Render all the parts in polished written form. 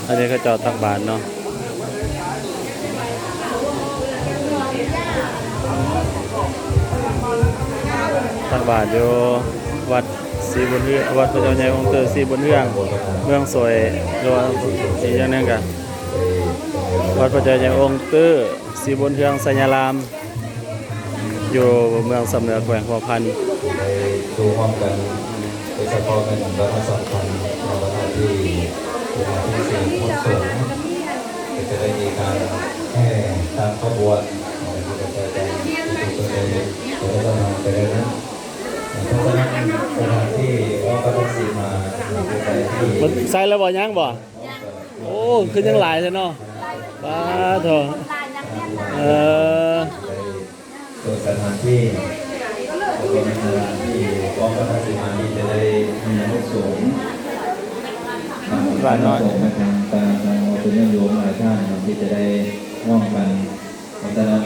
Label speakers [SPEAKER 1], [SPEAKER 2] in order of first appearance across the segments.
[SPEAKER 1] อันนี้ก็จอดตักบาทเนาะตักบาทอยู่วัดศรีบุญเรืองวัดพระเจ้าใหญ่องค์เตอศรีบุญเรืองเมืองสวยหรือว่าอีกอย่างหนึงกันวัดพระเจ้าใหญ่องค์เตอศรีบุญเรืองสัญญารามอยู่เมืองสำเนือแขวงหัวพัน
[SPEAKER 2] ดูพร้อมกันโดยเฉพาะในวันสำคัญในวันที่ที่สี่พุทธสงฆ์จะได้มีการแห่ตามขบวนที่จะไปที่ตัวเองจะได้นำไปเลยนะเพราะฉะนั้นสถานที่ว่าพระศรีมาไปที่
[SPEAKER 1] มันใส่แล้วบ่ยังบ่โอ้ขึ้นยังหลายเลยเนาะป้าโถ
[SPEAKER 2] ตัวสถานที่ตัวสถานที่ว่าพระศรีมานี้จะได้มีอานุสงส์การน้อยการเป็นโยมหลายท่านที่จะได้ร่วมกันพัฒนา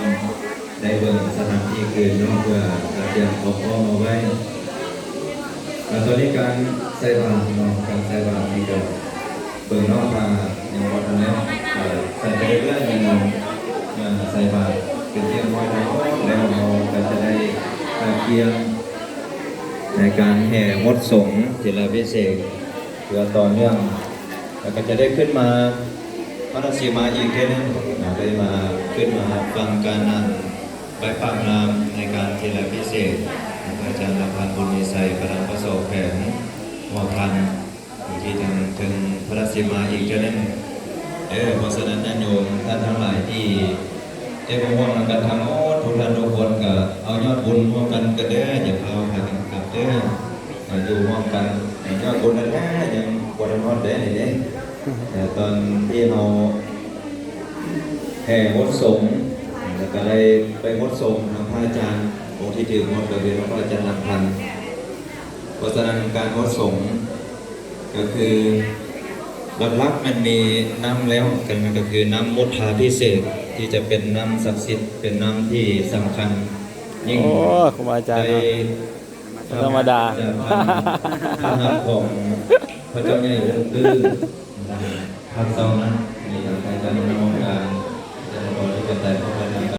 [SPEAKER 2] ได้เบิ่งสถานที่เกิดเพื่อการเตรียมของพ่อมาไว้ตอนนี้การใส่บาตรการใส่บาตรนี่ก็เบิ่งนอกมาอย่างวันนี้ใส่ไปเรื่อยๆอย่างใส่บาตรเป็นเที่ยงน้อยแล้วเราก็จะได้เพียงในการแห่งดสงฆ์ศิลาพิเศษเพื่อต่อเนื่องแล้วก็จะได้ขึ้นมาพระนศีมาอีกแค่นั้นได้มาขึ้นมาฟังการนั่งใบปากนามในการศิลาพิเศษอาจารย์ลำพันธ์บุญมีชัยประธานประสบแผนหอพันที่ถึงพระนศีมาอีกแค่นั้นเพราะฉะนั้นญาติโยมท่านทั้งหลายที่ได้มาร่วมกันทำทุกท่านทุกคนก็เอายอดบุญร่วมกันกันเด้ออย่าเอาหากันกลับเด้ออยู่ร่วมกันยอดบุญนั้นยังบริโภคได้เลยเนี่ยแต่ตอนที่เราแห่งดสงฆ์แล้วก็ได้ไปงดสงฆ์ทางพระอาจารย์องค์ที่ถืองดก็เป็นพระอาจารย์ลำพันธ์เพราะฉะนั้นการงดสงฆ์ก็คือหลักมันมีน้ำแล้วกันมันก็คือน้ำมุทาพิเศษที่จะเป็นน้ำศักดิ์สิทธิ์เป็นน้ำที่สำคัญยิ่ง
[SPEAKER 1] ครูอาจารย์ธรรมดา
[SPEAKER 2] ของพระเจ้าใหญ่องค์ตื้อภาคสองนั้นมีทางการนำการจะบอกที่เป็นแต่